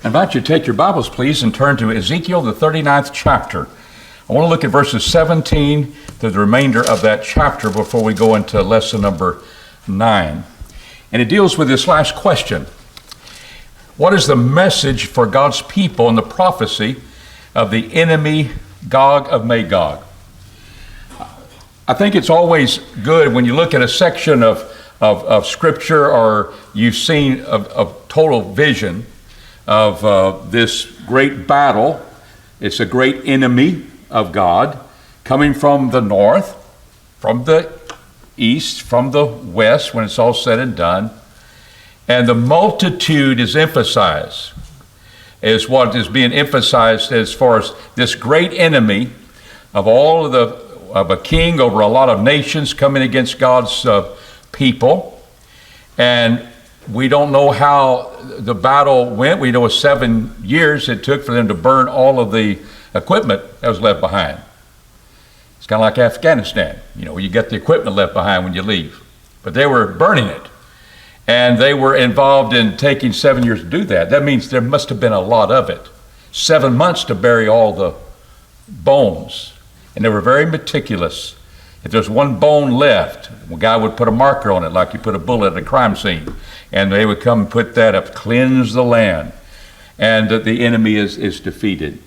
I invite you to take your Bibles, please, and turn to Ezekiel, the 39th chapter. I want to look at verses 17 to the remainder of that chapter before we go into lesson number 9. And it deals with this last question. What is the message for God's people in the prophecy of the enemy Gog of Magog? I think it's always good when you look at a section of Scripture or you've seen a total vision of this great battle. It's a great enemy of God coming from the north, from the east, from the west when it's all said and done. And the multitude is emphasized, is what is being emphasized as far as this great enemy of all of a king over a lot of nations coming against God's people. And we don't know how the battle went. We know 7 years it took for them to burn all of the equipment that was left behind. It's kind of like Afghanistan. You know, you get the equipment left behind when you leave. But they were burning it. And they were involved in taking 7 years to do that. That means there must have been a lot of it. 7 months to bury all the bones. And they were very meticulous. If there's one bone left, a guy would put a marker on it like you put a bullet at a crime scene. And they would come and put that up, cleanse the land. And the enemy is defeated.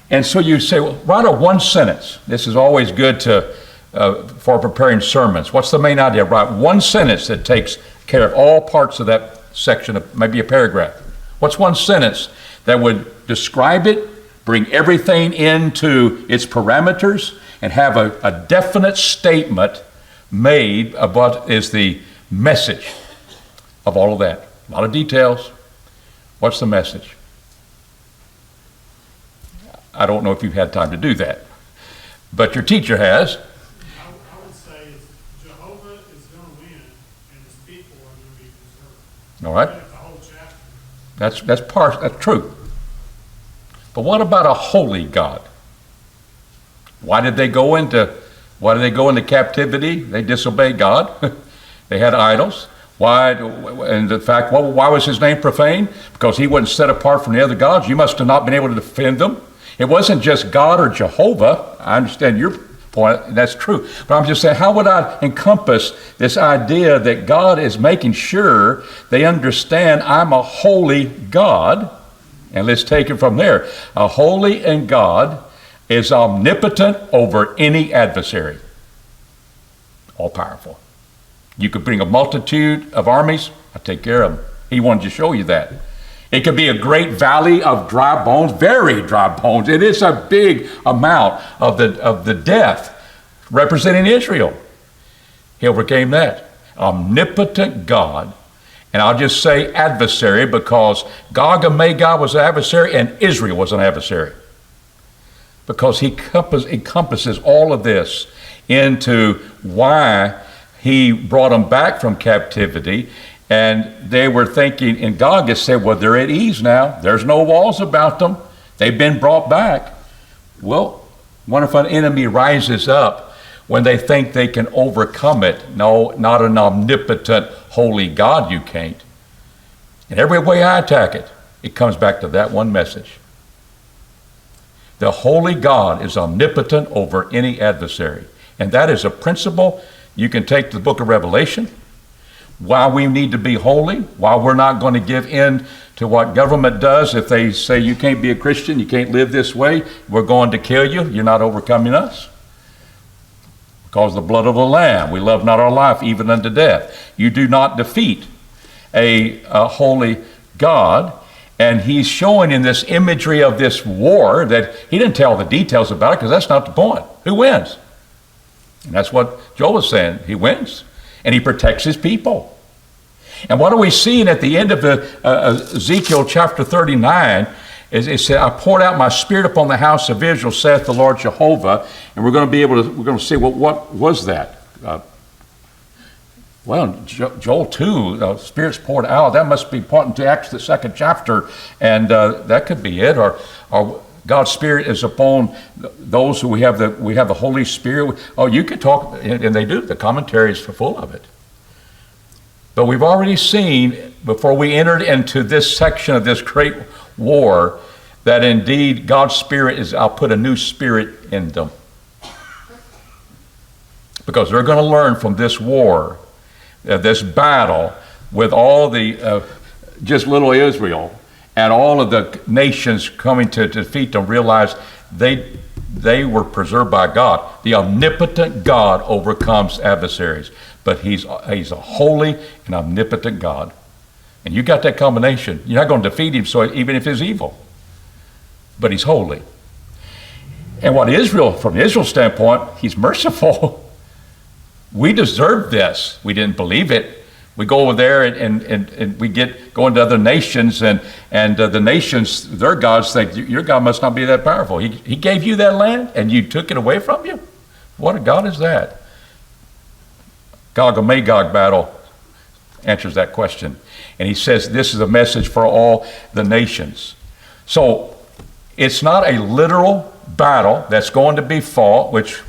And so you say, well, write a one sentence. This is always good for preparing sermons. What's the main idea? Write one sentence that takes care of all parts of that section, of maybe a paragraph. What's one sentence that would describe it, bring everything into its parameters, and have a definite statement made of what is the message of all of that? A lot of details. What's the message? I don't know if you've had time to do that, but your teacher has. I would say Jehovah is going to win, and his people are going to be preserved. All right. That's the whole chapter. That's true. But what about a holy God? Why did they go into captivity? They disobeyed God. They had idols. Why? And the fact, why was his name profaned? Because he wasn't set apart from the other gods. You must have not been able to defend them. It wasn't just God or Jehovah. I understand your point. That's true. But I'm just saying, how would I encompass this idea that God is making sure they understand I'm a holy God? And let's take it from there. A holy and God is omnipotent over any adversary. All powerful. You could bring a multitude of armies. I'll take care of them. He wanted to show you that. It could be a great valley of dry bones, very dry bones. It is a big amount of the death representing Israel. He overcame that. Omnipotent God. And I'll just say adversary because Gog and Magog was an adversary and Israel was an adversary. Because he encompasses all of this into why he brought them back from captivity. And they were thinking, and God has said, well, they're at ease now. There's no walls about them. They've been brought back. Well, what if an enemy rises up when they think they can overcome it? No, not an omnipotent, holy God, you can't. And every way I attack it, it comes back to that one message. The holy God is omnipotent over any adversary. And that is a principle you can take to the book of Revelation. Why we need to be holy, why we're not going to give in to what government does. If they say you can't be a Christian, you can't live this way, we're going to kill you, you're not overcoming us. Because the blood of the Lamb, we love not our life even unto death. You do not defeat a holy God. And he's showing in this imagery of this war that he didn't tell the details about it because that's not the point. Who wins? And that's what Joel was saying. He wins. And he protects his people. And what are we seeing at the end of Ezekiel chapter 39? It said, I poured out my spirit upon the house of Israel, saith the Lord Jehovah. And we're going to see, well, what was that? Joel 2, the Spirit's poured out. That must be pointing to Acts, the 2nd chapter, and that could be it. Or God's Spirit is upon those who we have the Holy Spirit. Oh, you could talk, and they do. The commentaries are full of it. But we've already seen, before we entered into this section of this great war, that indeed God's Spirit is, I'll put a new spirit in them. Because they're going to learn from this war, this battle with all the, just little Israel and all of the nations coming to defeat them, realize they were preserved by God. The omnipotent God overcomes adversaries, but he's a holy and omnipotent God. And you got that combination. You're not going to defeat him, so even if he's evil, but he's holy. And what Israel, from Israel's standpoint, he's merciful. We deserve this. We didn't believe it. We go over there and we go into other nations, and the nations, their gods think, your God must not be that powerful. He gave you that land and you took it away from you? What a God is that? Gog and Magog battle answers that question. And he says this is a message for all the nations. So it's not a literal battle that's going to be fought, which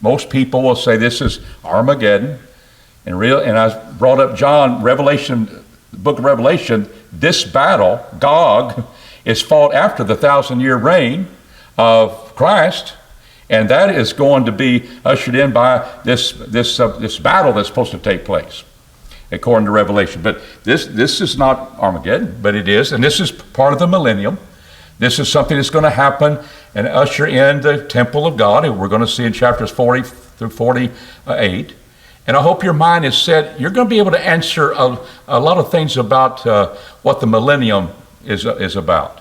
most people will say this is Armageddon. And I brought up the book of Revelation. This battle, Gog, is fought after the 1,000-year reign of Christ, and that is going to be ushered in by this battle that's supposed to take place, according to Revelation. But this is not Armageddon, but it is, and this is part of the millennium. This is something that's going to happen and usher in the temple of God, and we're going to see in chapters 40 through 48. And I hope your mind is set. You're going to be able to answer a lot of things about what the millennium is about.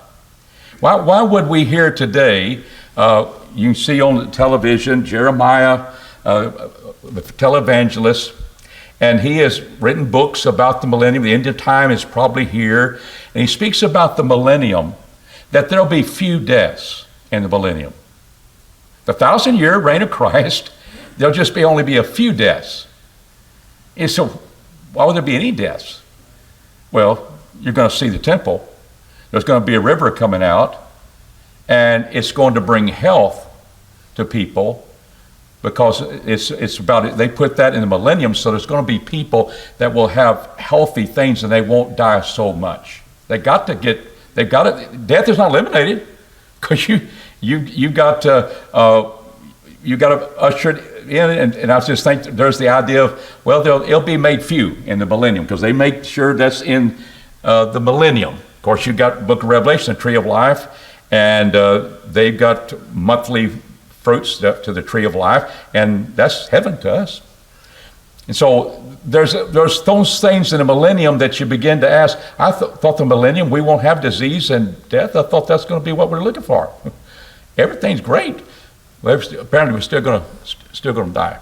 Why would we hear today, you can see on the television, Jeremiah, the televangelist, and he has written books about the millennium. The end of time is probably here. And he speaks about the millennium, that there'll be few deaths in the millennium. The 1,000-year reign of Christ, there'll just only be a few deaths. And so why would there be any deaths? Well, you're going to see the temple. There's going to be a river coming out, and it's going to bring health to people, because it's about it. They put that in the millennium, so there's going to be people that will have healthy things and they won't die so much. Death is not eliminated, because you got to usher it in, and I just think there's the idea of, well, it'll be made few in the millennium, because they make sure that's in the millennium. Of course, you've got Book of Revelation, the tree of life, and they've got monthly fruits to the tree of life, and that's heaven to us. And so there's those things in the millennium that you begin to ask. I thought the millennium, we won't have disease and death. I thought that's going to be what we're looking for. Everything's great. Well, apparently we're still going to die.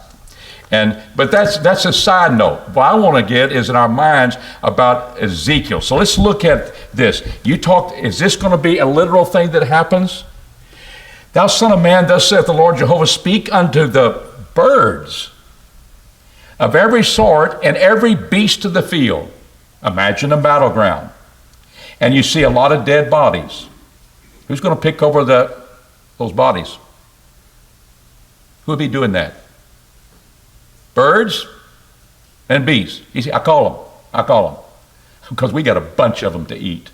But that's a side note. What I want to get is in our minds about Ezekiel. So let's look at this. Is this going to be a literal thing that happens? Thou son of man, thus saith the Lord Jehovah, speak unto the birds of every sort and every beast of the field. Imagine a battleground. And you see a lot of dead bodies. Who's going to pick over those bodies? Who would be doing that? Birds and beasts. You see, I call them. Because we got a bunch of them to eat.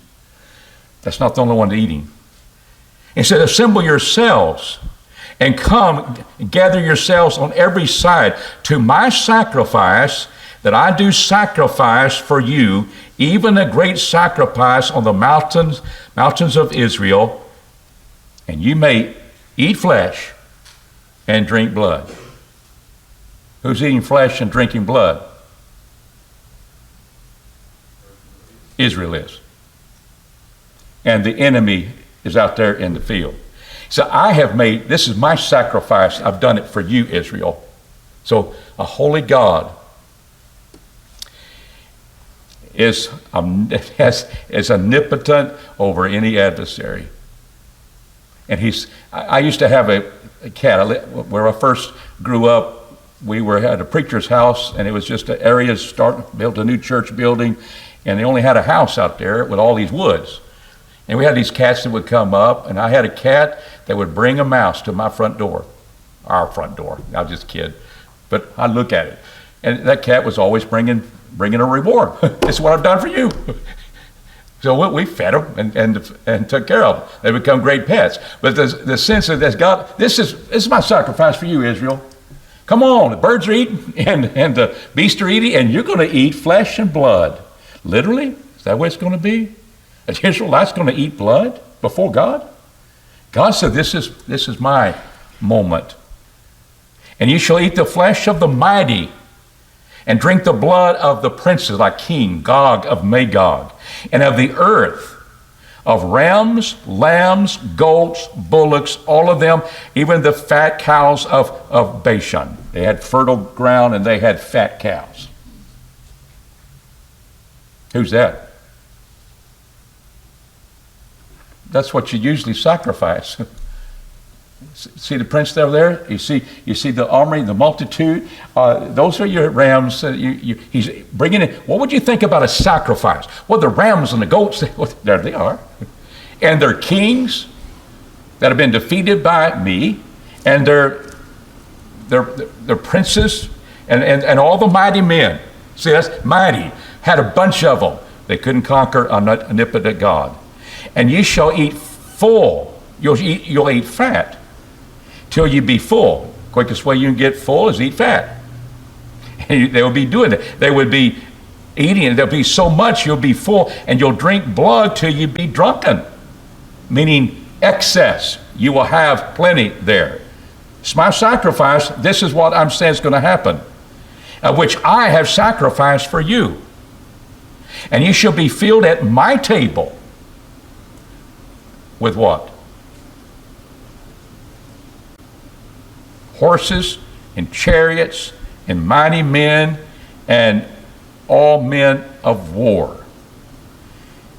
That's not the only one eating. He said, assemble yourselves and come gather yourselves on every side to my sacrifice that I do sacrifice for you, even a great sacrifice on the mountains of Israel, and you may eat flesh and drink blood. Who's eating flesh and drinking blood? Israel is. And the enemy is out there in the field. So this is my sacrifice. I've done it for you, Israel. So a holy God is omnipotent over any adversary. And I used to have a cat. Where I first grew up, we had a preacher's house, and it was just an area built a new church building, and they only had a house out there with all these woods. And we had these cats that would come up, and I had a cat that would bring a mouse to my front door, our front door. I was just a kid, but I'd look at it. And that cat was always bringing a reward. This is what I've done for you. So we fed them and took care of them. They become great pets. But the sense of this, God, this is my sacrifice for you, Israel. Come on, the birds are eating and the beasts are eating, and you're going to eat flesh and blood. Literally? Is that what it's going to be? An Israelite's going to eat blood before God? God said, this is my moment. And you shall eat the flesh of the mighty and drink the blood of the princes, like King Gog of Magog, and of the earth, of rams, lambs, goats, bullocks, all of them, even the fat cows of Bashan. They had fertile ground and they had fat cows. Who's that? That's what you usually sacrifice. See the prince over there? You see the army, the multitude. Those are your rams. He's bringing in. What would you think about a sacrifice? Well, the rams and the goats, there they are. And they're kings that have been defeated by me. And they're princes and all the mighty men. See, that's mighty. Had a bunch of them. They couldn't conquer omnipotent God. And ye shall eat full. You'll eat fat till you be full. Quickest way you can get full is eat fat. And they will be doing it. They would be eating it. There'll be so much you'll be full, and you'll drink blood till you be drunken, meaning excess. You will have plenty there. It's my sacrifice. This is what I'm saying is going to happen, which I have sacrificed for you. And you shall be filled at my table with what? Horses and chariots and mighty men and all men of war.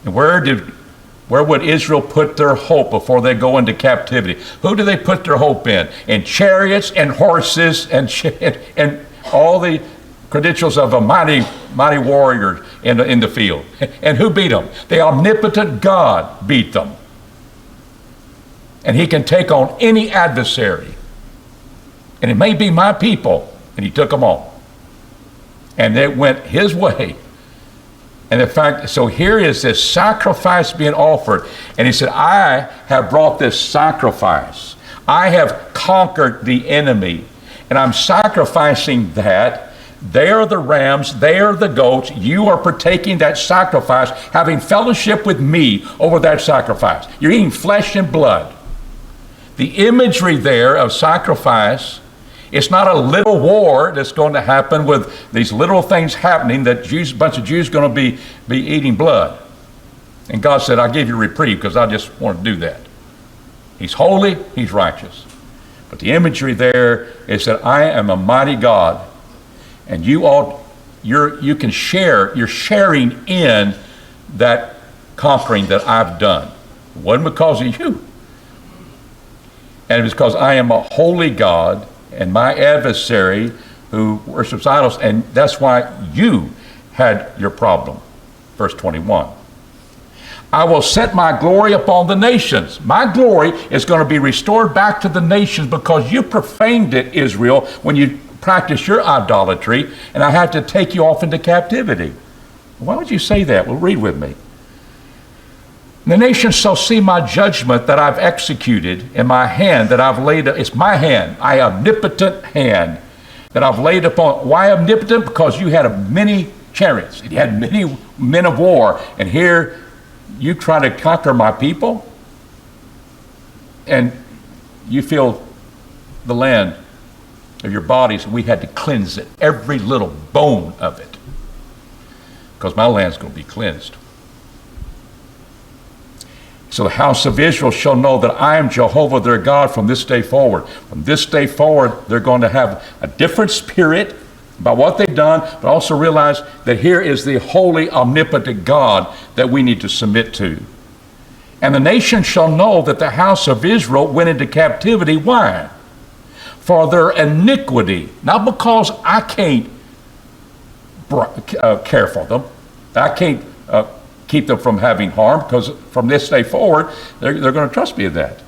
And where would Israel put their hope before they go into captivity? Who do they put their hope in? In chariots and horses and all the credentials of a mighty warrior in the field. And who beat them? The omnipotent God beat them. And he can take on any adversary. And it may be my people. And he took them on. And it went his way. And in fact, so here is this sacrifice being offered. And he said, I have brought this sacrifice. I have conquered the enemy. And I'm sacrificing that. They are the rams, they are the goats. You are partaking that sacrifice, having fellowship with me over that sacrifice. You're eating flesh and blood. The imagery there of sacrifice, it's not a little war that's going to happen with these little things happening that a bunch of Jews are going to be eating blood. And God said, I'll give you reprieve because I just want to do that. He's holy, he's righteous. But the imagery there is that I am a mighty God, and you can share, you're sharing in that conquering that I've done. It wasn't because of you. And it was because I am a holy God, and my adversary who worships idols, and that's why you had your problem. Verse 21. I will set my glory upon the nations. My glory is going to be restored back to the nations because you profaned it, Israel, when you practiced your idolatry, and I had to take you off into captivity. Why would you say that? Well, read with me. The nations shall see my judgment that I've executed in my hand that I've laid. It's my hand, my omnipotent hand that I've laid upon. Why omnipotent? Because you had many chariots. You had many men of war. And here you try to conquer my people. And you feel the land of your bodies. We had to cleanse it, every little bone of it. Because my land's going to be cleansed. So the house of Israel shall know that I am Jehovah their God from this day forward. From this day forward, they're going to have a different spirit about what they've done, but also realize that here is the holy, omnipotent God that we need to submit to. And the nation shall know that the house of Israel went into captivity. Why? For their iniquity. Not because I can't care for them. I can't keep them from having harm, because from this day forward, they're going to trust me in that.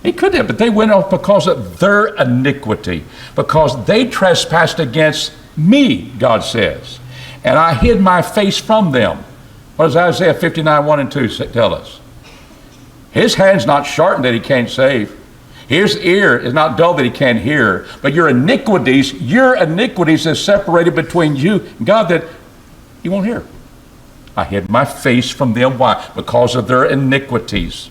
He could have, but they went off because of their iniquity, because they trespassed against me, God says. And I hid my face from them. What does Isaiah 59, 1 and 2 tell us? His hand's not shortened that he can't save. His ear is not dull that he can't hear. But your iniquities is separated between you and God that you won't hear. I hid my face from them. Why? Because of their iniquities.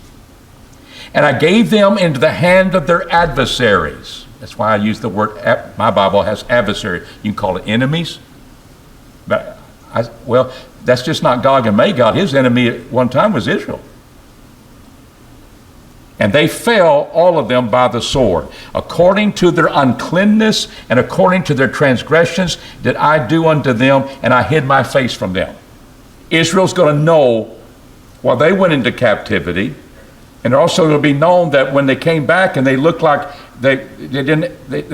And I gave them into the hand of their adversaries. That's why I use the word, my Bible has adversary. You can call it enemies. But that's just not Gog and Magog. His enemy at one time was Israel. And they fell, all of them, by the sword. According to their uncleanness and according to their transgressions did I do unto them, and I hid my face from them. Israel's going to know while they went into captivity, and also it'll be known that when they came back and they looked like they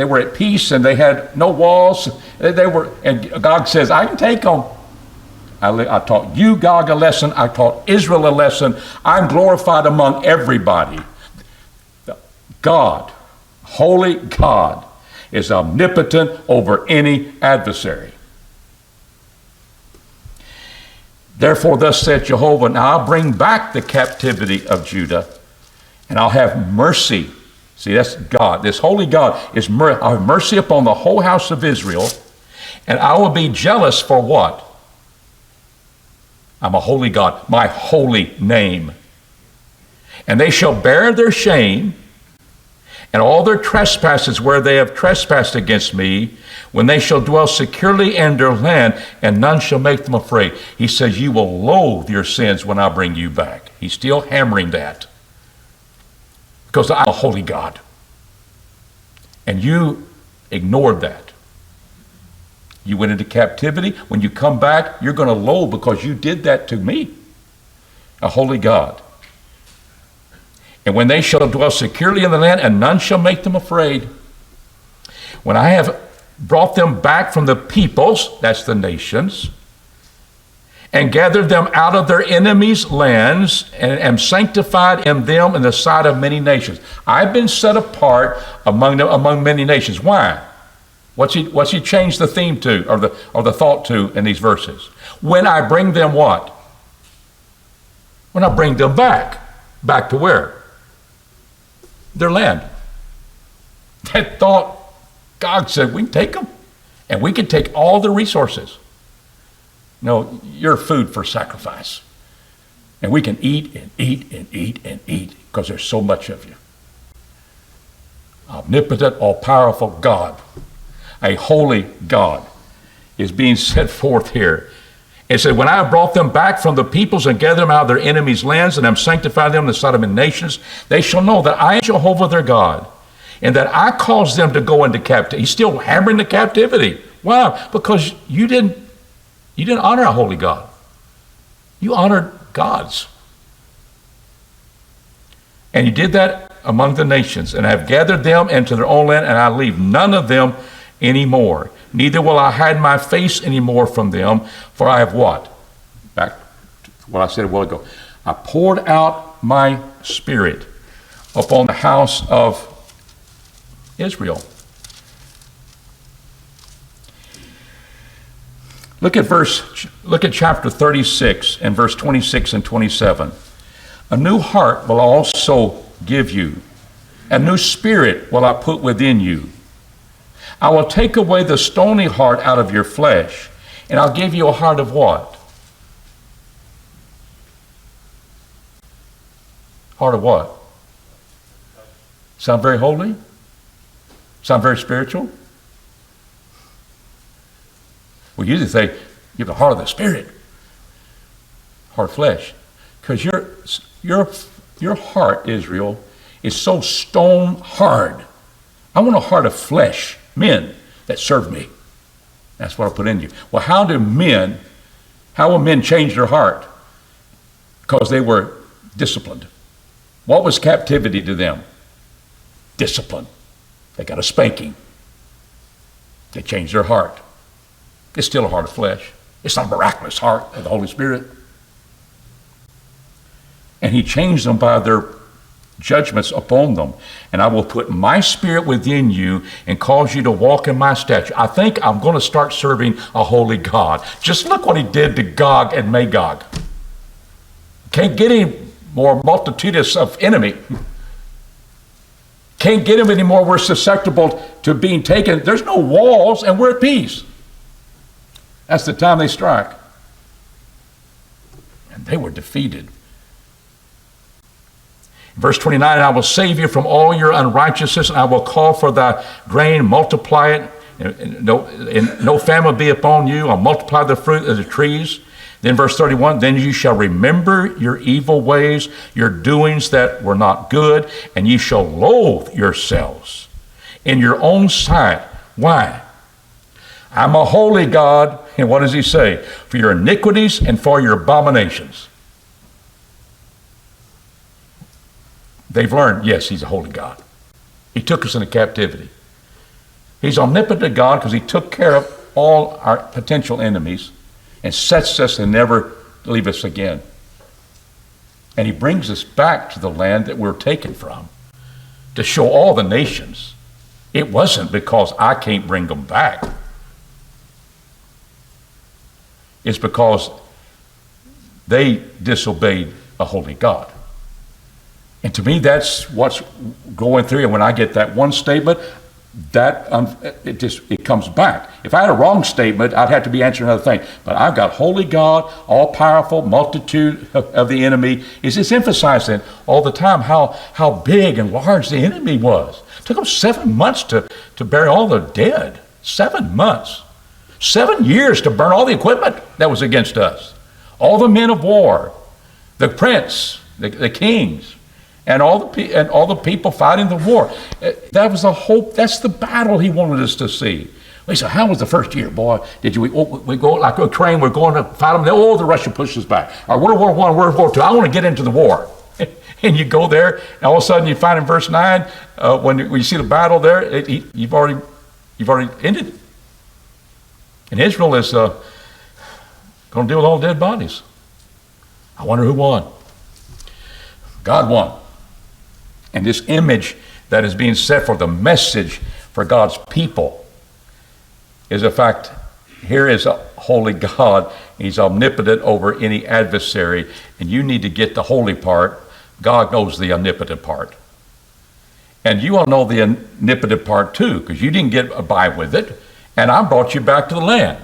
were at peace and they had no walls, and God says, I can take them. I taught you, Gog, a lesson. I taught Israel a lesson. I'm glorified among everybody. God, holy God, is omnipotent over any adversary. Therefore, thus saith Jehovah, now I'll bring back the captivity of Judah, and I'll have mercy. See, that's God. This holy God I'll have mercy upon the whole house of Israel, and I will be jealous for what? I'm a holy God, my holy name. And they shall bear their shame and all their trespasses where they have trespassed against me, when they shall dwell securely in their land, and none shall make them afraid. He says, you will loathe your sins when I bring you back. He's still hammering that. Because I'm a holy God. And you ignored that. You went into captivity. When you come back, you're going to loathe because you did that to me, a holy God. And when they shall dwell securely in the land, and none shall make them afraid. When I have brought them back from the peoples, that's the nations, and gathered them out of their enemies' lands, and am sanctified in them in the sight of many nations. I've been set apart among many nations. Why? What's he changed the theme to, or the thought to in these verses? When I bring them what? When I bring them back. Back to where? Their land. That thought, God said, we can take them, and we can take all the resources. No, you're food for sacrifice. And we can eat and eat and eat and eat because there's so much of you. Omnipotent, all-powerful God, a holy God, is being set forth here. It said, when I have brought them back from the peoples and gathered them out of their enemies' lands, and am sanctified them in the sight of many nations, they shall know that I am Jehovah their God, and that I caused them to go into captivity. He's still hammering the captivity. Why? Because you didn't honor a holy God. You honored gods. And you did that among the nations, and I have gathered them into their own land, and I leave none of them anymore. Neither will I hide my face anymore from them, for I have what? Back to what I said a while ago. I poured out my spirit upon the house of Israel. Look at chapter 36 and verse 26 and 27. A new heart will I also give you. A new spirit will I put within you. I will take away the stony heart out of your flesh, and I'll give you a heart of what? Heart of what? Sound very holy? Sound very spiritual? We usually say, you have the heart of the spirit, heart of flesh. Because your heart, Israel, is so stone hard. I want a heart of flesh, men that serve me. That's what I put in you. Well, how will men change their heart? Because they were disciplined. What was captivity to them? Discipline. They got a spanking. They changed their heart. It's still a heart of flesh. It's not a miraculous heart of the Holy Spirit. And he changed them by their judgments upon them. And I will put my spirit within you and cause you to walk in my statutes. I think I'm going to start serving a holy God. Just look what he did to Gog and Magog. Can't get any more multitudinous of enemy. Can't get him anymore. We're susceptible to being taken. There's no walls, and we're at peace. That's the time they strike. And they were defeated. Verse 29, and I will save you from all your unrighteousness, and I will call for thy grain, multiply it, and no famine be upon you. I'll multiply the fruit of the trees. Then verse 31, then you shall remember your evil ways, your doings that were not good, and ye shall loathe yourselves in your own sight. Why? I'm a holy God, and what does he say? For your iniquities and for your abominations. They've learned, yes, he's a holy God. He took us into captivity. He's omnipotent God because he took care of all our potential enemies and sets us and never leave us again. And he brings us back to the land that we're taken from to show all the nations. It wasn't because I can't bring them back. It's because they disobeyed a holy God. And to me, that's what's going through. And when I get that one statement, it comes back. If I had a wrong statement, I'd have to be answering another thing. But I've got holy God, all-powerful, multitude of the enemy. It's just emphasizing all the time how big and large the enemy was. It took them 7 months to bury all the dead. 7 months. 7 years to burn all the equipment that was against us. All the men of war, the prince, the kings, and all the people fighting the war. That was the hope. That's the battle he wanted us to see. We said, how was the first year, boy? We go like a train, we're going to fight them. Oh, the Russia pushes back. Or World War I, World War II, I want to get into the war. And you go there, and all of a sudden you find in verse 9, when you see the battle there, you've already ended it. And Israel is going to deal with all dead bodies. I wonder who won. God won. And this image that is being set for the message for God's people is a fact. Here is a holy God. He's omnipotent over any adversary. And you need to get the holy part. God knows the omnipotent part. And you all know the omnipotent part too, because you didn't get by with it. And I brought you back to the land.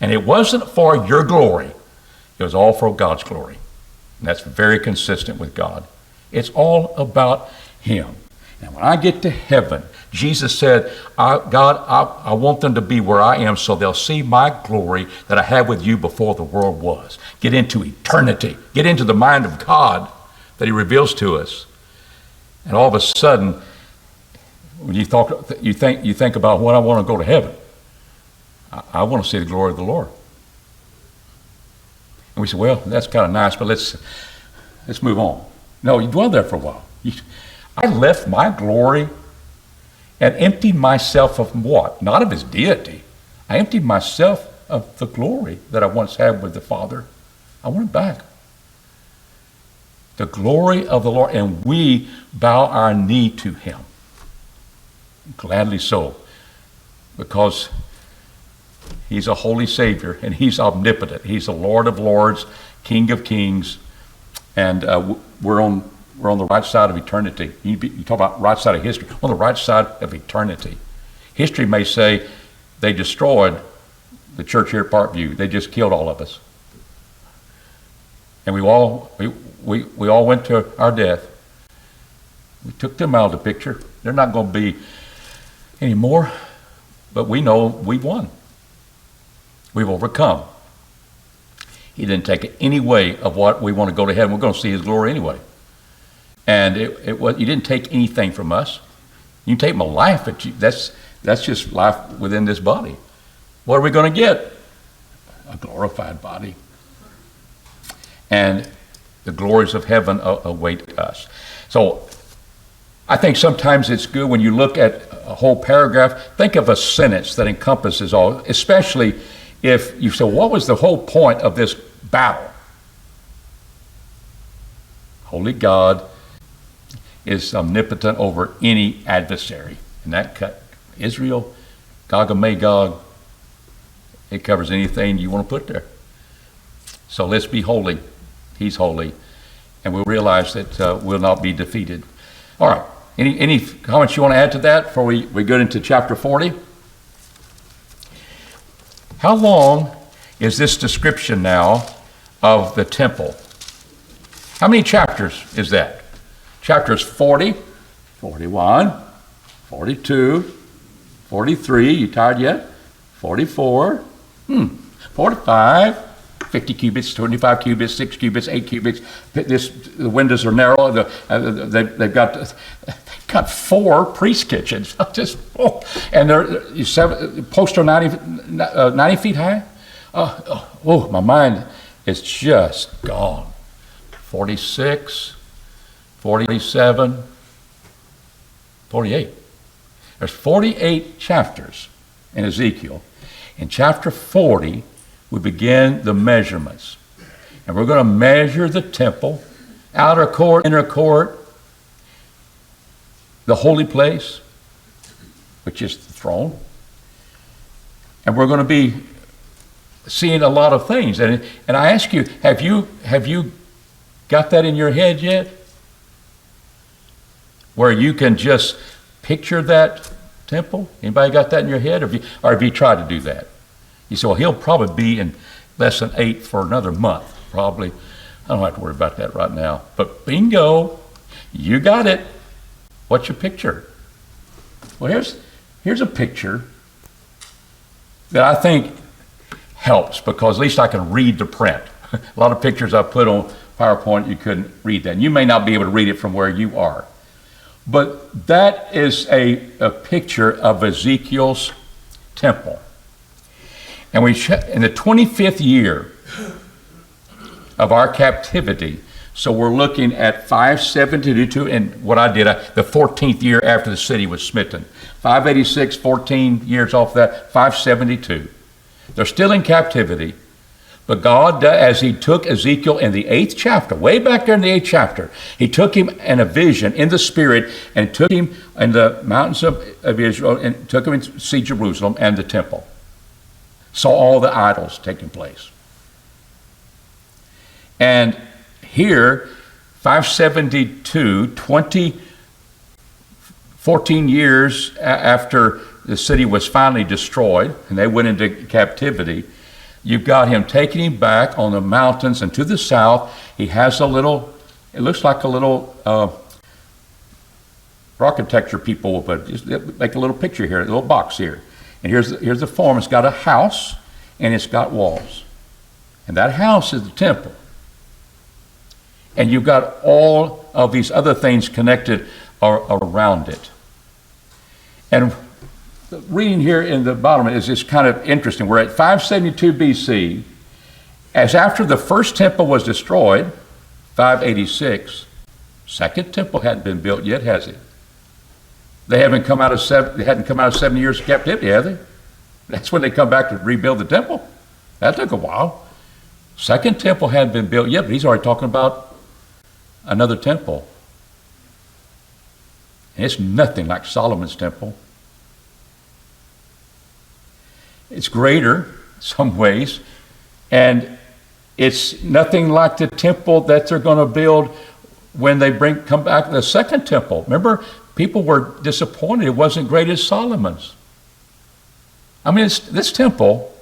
And it wasn't for your glory. It was all for God's glory. And that's very consistent with God. It's all about him. And when I get to heaven, Jesus said, God, I want them to be where I am so they'll see my glory that I had with you before the world was. Get into eternity. Get into the mind of God that he reveals to us. And all of a sudden, when you think about when I want to go to heaven, I want to see the glory of the Lord. And we say, well, that's kind of nice, but let's move on. No, you dwell there for a while. I left my glory and emptied myself of what? Not of his deity. I emptied myself of the glory that I once had with the Father. I want it back. The glory of the Lord, and we bow our knee to him. Gladly so, because he's a holy Savior, and he's omnipotent. He's the Lord of lords, King of kings, and we're on the right side of eternity. You talk about right side of history. On the right side of eternity. History may say they destroyed the church here at Parkview. They just killed all of us, and we all went to our death. We took them out of the picture. They're not going to be anymore, but we know we've won. We've overcome. He didn't take any way of what we want to go to heaven. We're going to see his glory anyway. And he didn't take anything from us. You can take my life, but that's just life within this body. What are we going to get? A glorified body. And the glories of heaven await us. So I think sometimes it's good when you look at a whole paragraph, think of a sentence that encompasses all, especially if you say, what was the whole point of this battle? Holy God is omnipotent over any adversary. And that cut Israel, Gog and Magog, it covers anything you want to put there. So let's be holy He's holy, and we'll realize that we'll not be defeated. All right. Any comments you want to add to that before we go into chapter 40? How long is this description now of the temple? How many chapters is that? Chapters 40, 41, 42, 43. You tired yet? 44, 45. 50 cubits, 25 cubits, 6 cubits, 8 cubits. The windows are narrow. They've got 4 priest kitchens. And they're posts are 90 feet high. My mind is just gone. 46, 47, 48. There's 48 chapters in Ezekiel. In chapter 40, we begin the measurements. And we're going to measure the temple, outer court, inner court, the holy place, which is the throne. And we're going to be seeing a lot of things. And I ask you, have you got that in your head yet? Where you can just picture that temple? Anybody got that in your head? Or have you tried to do that? You say, well, he'll probably be in lesson 8 for another month, probably. I don't have to worry about that right now. But bingo, you got it. What's your picture? Well, here's a picture that I think helps, because at least I can read the print. A lot of pictures I put on PowerPoint, you couldn't read that. And you may not be able to read it from where you are. But that is a picture of Ezekiel's temple. And in the 25th year of our captivity, so we're looking at 572, and what I did, the 14th year after the city was smitten. 586, 14 years off that, 572. They're still in captivity, but God, as he took Ezekiel in the 8th chapter, way back there in the 8th chapter, he took him in a vision in the spirit and took him in the mountains of Israel and took him to see Jerusalem and the temple. Saw all the idols taking place. And here, 572, 14 years after the city was finally destroyed and they went into captivity, you've got him taking him back on the mountains and to the south. He has it looks like a little architecture people, but just make a little picture here, a little box here. And here's the form. It's got a house and it's got walls. And that house is the temple. And you've got all of these other things connected around it. And reading here in the bottom is just kind of interesting. We're at 572 BC. As after the first temple was destroyed, 586, second temple hadn't been built yet, has it? They hadn't come out of 7 years of captivity, have they? That's when they come back to rebuild the temple. That took a while. Second temple hadn't been built yet, but he's already talking about another temple. And it's nothing like Solomon's temple. It's greater in some ways, and it's nothing like the temple that they're going to build when they come back to the second temple. Remember, people were disappointed it wasn't great as Solomon's. I mean, this temple,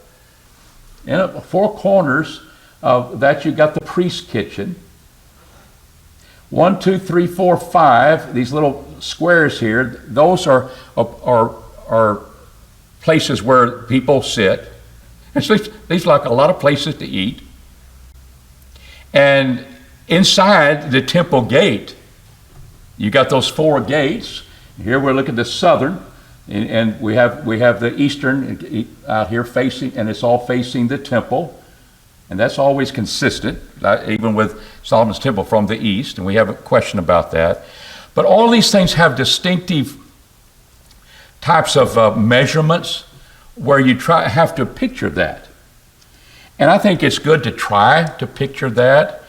in 4 corners of that, you got the priest kitchen. 1, 2, 3, 4, 5. These little squares here, those are places where people sit. These like a lot of places to eat. And inside the temple gate, you got those 4 gates. Here we're looking at the southern, and we have the eastern out here facing, and it's all facing the temple. And that's always consistent, even with Solomon's temple from the east, and we have a question about that. But all these things have distinctive types of measurements where you have to picture that. And I think it's good to try to picture that.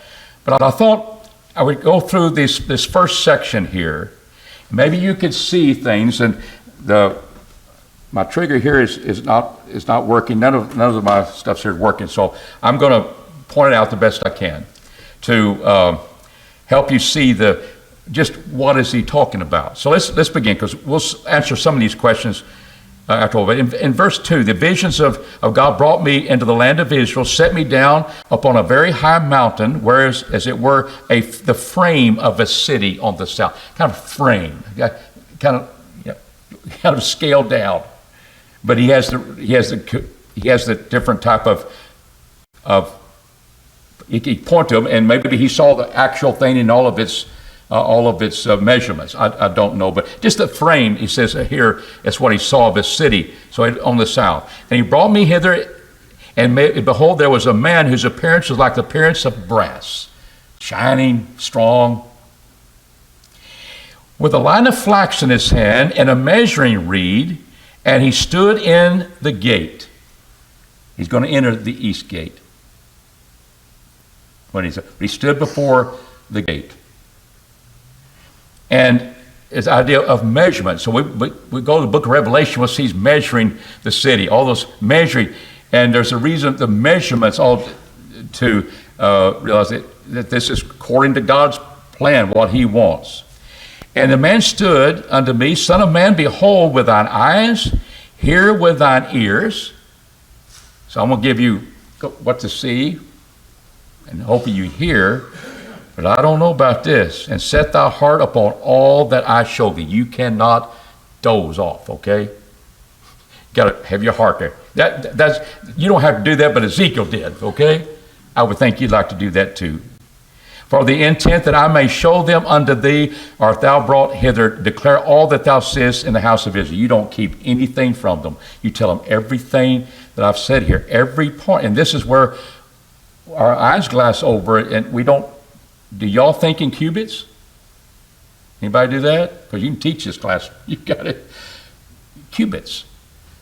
But I thought I would go through this first section here. Maybe you could see things, and my trigger here is not working. None of my stuff here is working, so I'm going to point it out the best I can. to help you see just what is he talking about. So let's begin, because we'll answer some of these questions after all. But in verse 2, the visions of God brought me into the land of Israel, set me down upon a very high mountain, whereas as it were the frame of a city on the south. Kind of frame, kind of scaled down. But he has the different type of he point to him, and maybe he saw the actual thing in all of its measurements. I don't know, but just the frame, he says here, that's what he saw of his city, so on the south. And he brought me hither, and behold, there was a man whose appearance was like the appearance of brass, shining, strong, with a line of flax in his hand and a measuring reed, and he stood in the gate. He's going to enter the east gate. He stood before the gate. And it's the idea of measurement. So we go to the book of Revelation, we'll see he's measuring the city, all those measuring. And there's a reason, the measurements, all to realize that this is according to God's plan, what he wants. And the man stood unto me, Son of man, behold with thine eyes, hear with thine ears. So I'm going to give you what to see, and hoping you hear. But I don't know about this. And set thy heart upon all that I show thee. You cannot doze off, okay? You got to have your heart there. That's you don't have to do that, but Ezekiel did, okay? I would think you'd like to do that too. For the intent that I may show them unto thee, art thou brought hither, declare all that thou seest in the house of Israel. You don't keep anything from them. You tell them everything that I've said here, every point. And this is where our eyes glass over it, and we don't. Do y'all think in cubits? Anybody do that? Because you can teach this class. You got it. Cubits.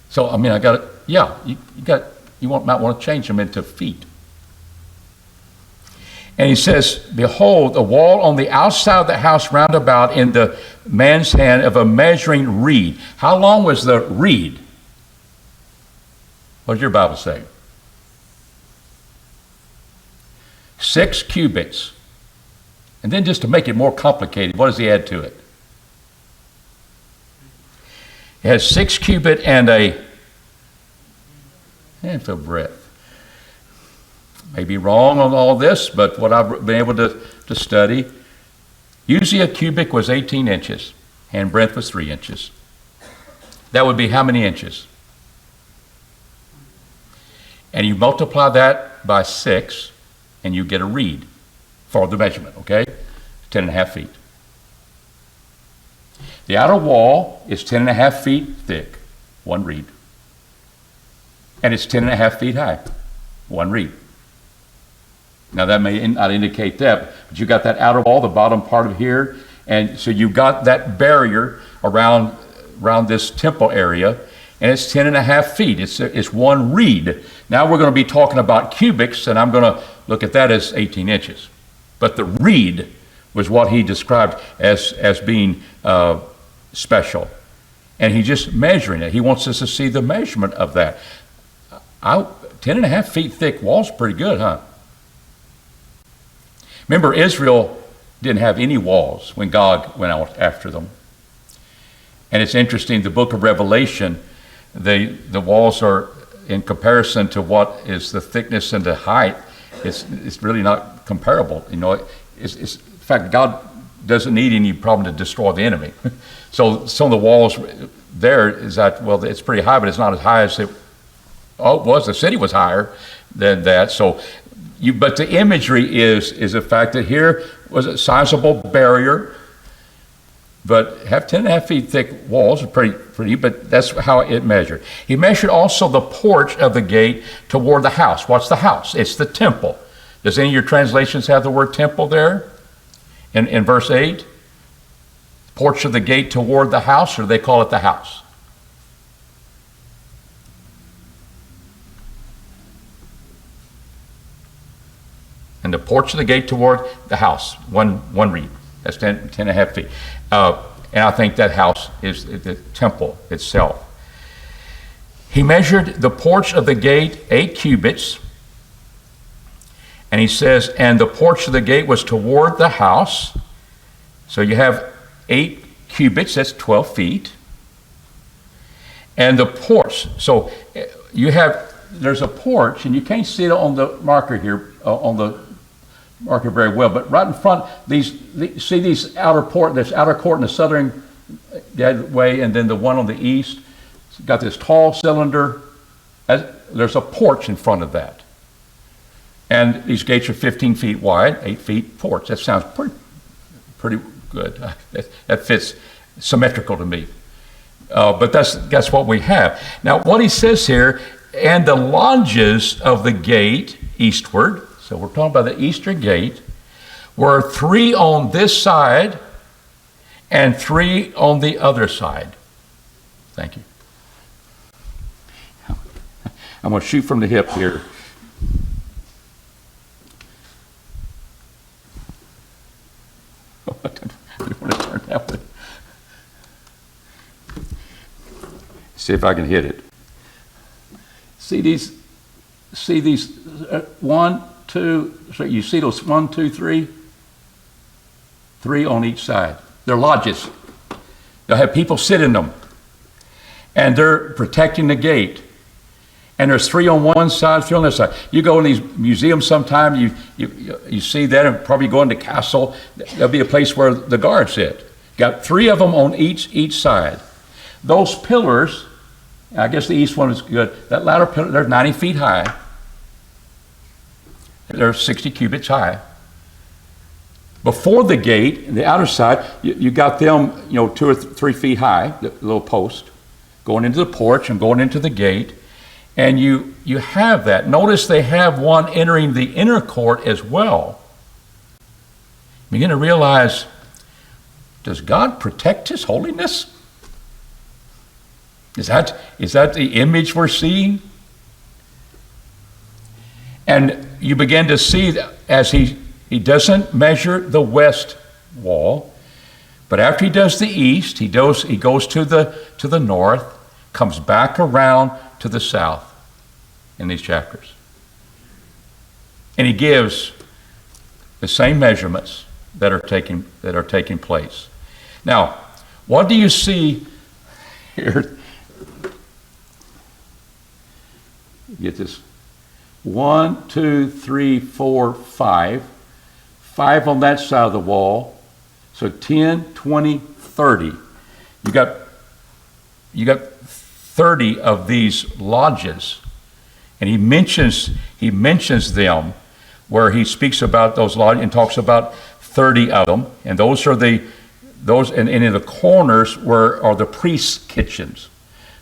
So I mean, I got it. Yeah, you might want to change them into feet. And he says, behold, a wall on the outside of the house round about in the man's hand of a measuring reed. How long was the reed? What does your Bible say? 6 cubits. And then just to make it more complicated, what does he add to it? It has 6 cubit and a handful of breadth. May be wrong on all this, but what I've been able to study, usually a cubic was 18 inches, hand breadth was 3 inches. That would be how many inches? And you multiply that by 6, and you get a reed for the measurement, okay? 10.5 feet. The outer wall is 10.5 feet thick, 1 reed. And it's 10.5 feet high, 1 reed. Now that may not indicate that, but you got that outer wall, the bottom part of here, and so you got that barrier around this temple area, and it's 10.5 feet. It's 1 reed. Now we're going to be talking about cubics, and I'm going to look at that as 18 inches. But the reed was what he described as being special. And he's just measuring it. He wants us to see the measurement of that. 10.5 feet thick wall's pretty good, huh? Remember, Israel didn't have any walls when God went out after them. And it's interesting, the book of Revelation, the walls are, in comparison to what is the thickness and the height, it's really not comparable. You know, in fact, God doesn't need any problem to destroy the enemy. So some of the walls there is that, well, it's pretty high, but it's not as high as it was. The city was higher than that. So, but the imagery is the fact that here was a sizable barrier, but have 10.5 feet thick walls are pretty, but that's how it measured. He measured also the porch of the gate toward the house. What's the house? It's the temple. Does any of your translations have the word temple there? In verse 8? Porch of the gate toward the house, or do they call it the house? And the porch of the gate toward the house, one reed. That's 10.5 feet. And I think that house is the temple itself. He measured the porch of the gate 8 cubits, And he says, and the porch of the gate was toward the house. So you have 8 cubits, that's 12 feet. And the porch, so there's a porch, and you can't see it on the marker here, on the marker very well, but right in front, see these outer court in the southern way, and then the one on the east. It's got this tall cylinder. There's a porch in front of that. And these gates are 15 feet wide, 8 feet porch. That sounds pretty good. That fits symmetrical to me. But that's what we have. Now, what he says here, and the lodges of the gate eastward, so we're talking about the eastern gate, were 3 on this side and 3 on the other side. Thank you. I'm going to shoot from the hip here. I don't want to turn that way. See if I can hit it. See these 1, 2, so you see those 1, 2, 3? 3 on each side. They're lodges. They'll have people sit in them. And they're protecting the gate. And there's 3 on one side, 3 on the other side. You go in these museums sometime, you see that, and probably go in the castle. There'll be a place where the guards sit. Got 3 of them on each side. Those pillars, I guess the east one is good. That latter pillar, they're 90 feet high. They're 60 cubits high. Before the gate, the outer side, you got them, 2 or 3 feet high, the little post, going into the porch and going into the gate. And you have that. Notice they have one entering the inner court as well. Begin to realize, does God protect His holiness? Is that the image we're seeing? And you begin to see that as he doesn't measure the west wall, but after he does the east, he goes to the north, comes back around to the south in these chapters. And he gives the same measurements that are taking place. Now, what do you see here? Get this. 1, 2, 3, 4, 5. 5 on that side of the wall. So 10, 20, 30. You got 30 of these lodges. And he mentions them where he speaks about those lodges and talks about 30 of them. And those are and in the corners are the priests' kitchens.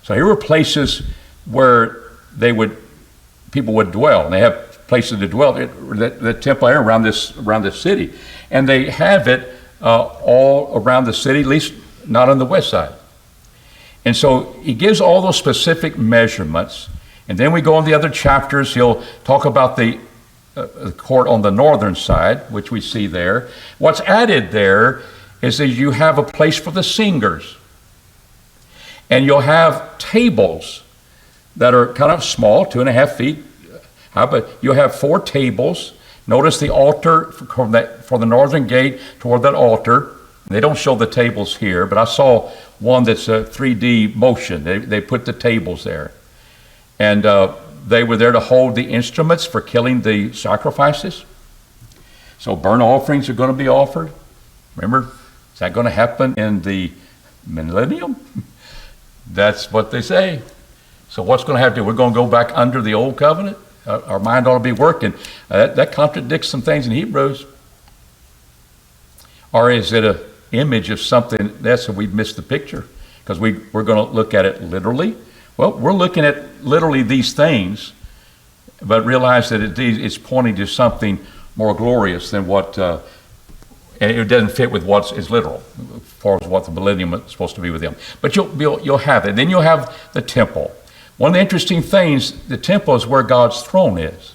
So here were places where people would dwell, and they have places to dwell. The temple area around this city, and they have it all around the city, at least not on the west side. And so he gives all those specific measurements, and then we go on the other chapters. He'll talk about the court on the northern side, which we see there. What's added there is that you have a place for the singers, and you'll have tables that are kind of small, 2.5 feet high, but you'll have 4 tables. Notice the altar for the northern gate toward that altar. They don't show the tables here, but I saw one that's a 3D motion. They put the tables there. And they were there to hold the instruments for killing the sacrifices. So burnt offerings are going to be offered. Remember, is that going to happen in the millennium? That's what they say. So what's going to happen? We're going to go back under the old covenant? Our mind ought to be working. That contradicts some things in Hebrews. Or is it an image of something else and we've missed the picture? Because we're going to look at it literally. Well, we're looking at literally these things, but realize that it's pointing to something more glorious than what, and it doesn't fit with what is literal, as far as what the millennium is supposed to be with them. But you'll have it. Then you'll have the temple. One of the interesting things, the temple is where God's throne is.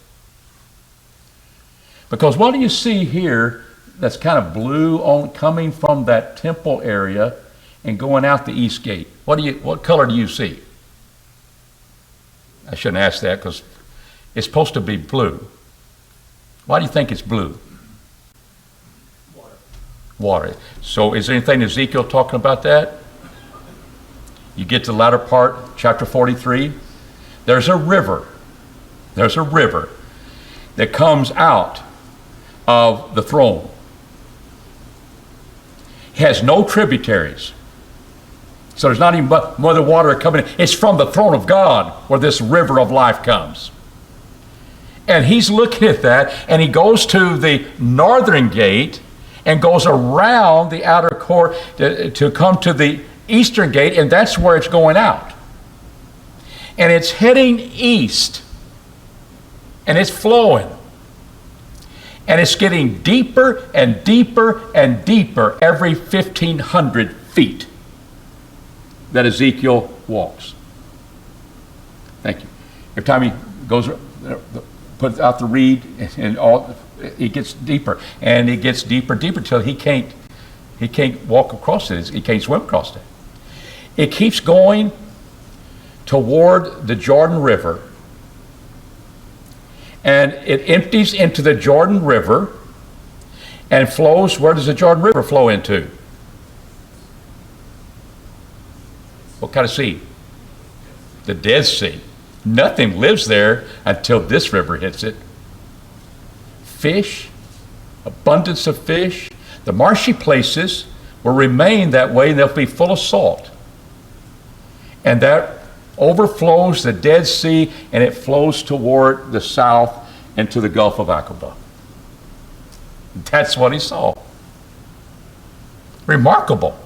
Because what do you see here that's kind of blue coming from that temple area and going out the east gate? What color do you see? I shouldn't ask that because it's supposed to be blue. Why do you think it's blue? Water. So is there anything in Ezekiel talking about that? You get to the latter part, chapter 43. There's a river. There's a river that comes out of the throne. It has no tributaries. So there's not even more of the water coming in. It's from the throne of God where this river of life comes. And he's looking at that, and he goes to the northern gate and goes around the outer court to come to the eastern gate, and that's where it's going out. And it's heading east, and it's flowing. And it's getting deeper and deeper and deeper every 1,500 feet that Ezekiel walks. Thank you. Every time he goes, puts out the reed, and all, it gets deeper, and it gets deeper, deeper until he can't walk across it. He can't swim across it. It keeps going toward the Jordan River, and it empties into the Jordan River and flows. Where does the Jordan River flow into? What kind of sea? The Dead Sea. Nothing lives there until this river hits it. Fish, abundance of fish. The marshy places will remain that way, and they'll be full of salt. And that overflows the Dead Sea, and it flows toward the south into the Gulf of Aqaba. That's what he saw. Remarkable.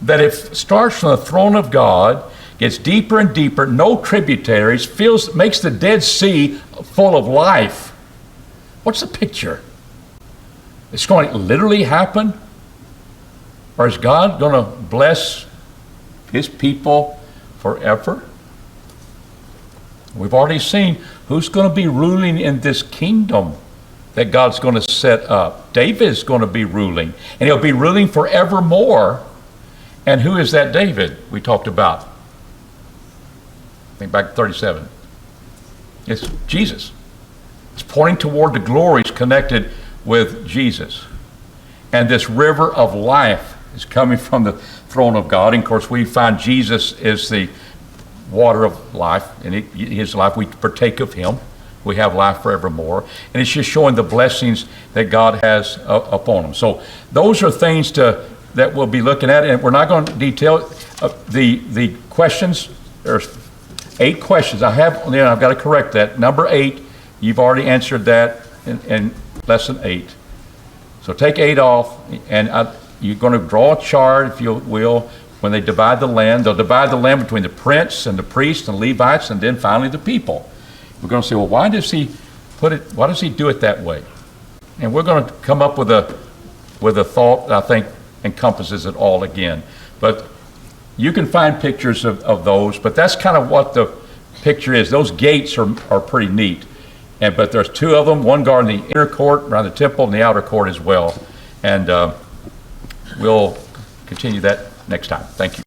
That it starts from the throne of God, gets deeper and deeper, no tributaries, makes the Dead Sea full of life. What's the picture? It's going to literally happen? Or is God going to bless his people forever? We've already seen who's going to be ruling in this kingdom that God's going to set up. David is going to be ruling, and he'll be ruling forevermore. And who is that David we talked about? I think back to 37. It's Jesus. It's pointing toward the glories connected with Jesus. And this river of life is coming from the throne of God. And of course, we find Jesus is the water of life. And his life, we partake of him. We have life forevermore. And it's just showing the blessings that God has upon him. So those are things that we'll be looking at. And we're not going to detail the questions. There's 8 questions. I've got to correct that. Number 8, you've already answered that in lesson 8. So take 8 off, and you're going to draw a chart, if you will, when they divide the land. They'll divide the land between the prince and the priests and Levites, and then finally the people. We're going to say, well, why does he do it that way? And we're going to come up with a thought that I think encompasses it all again. But you can find pictures of those, but that's kind of what the picture is. Those gates are pretty neat. But there's 2 of them, one guarding the inner court around the temple and the outer court as well. And we'll continue that next time. Thank you.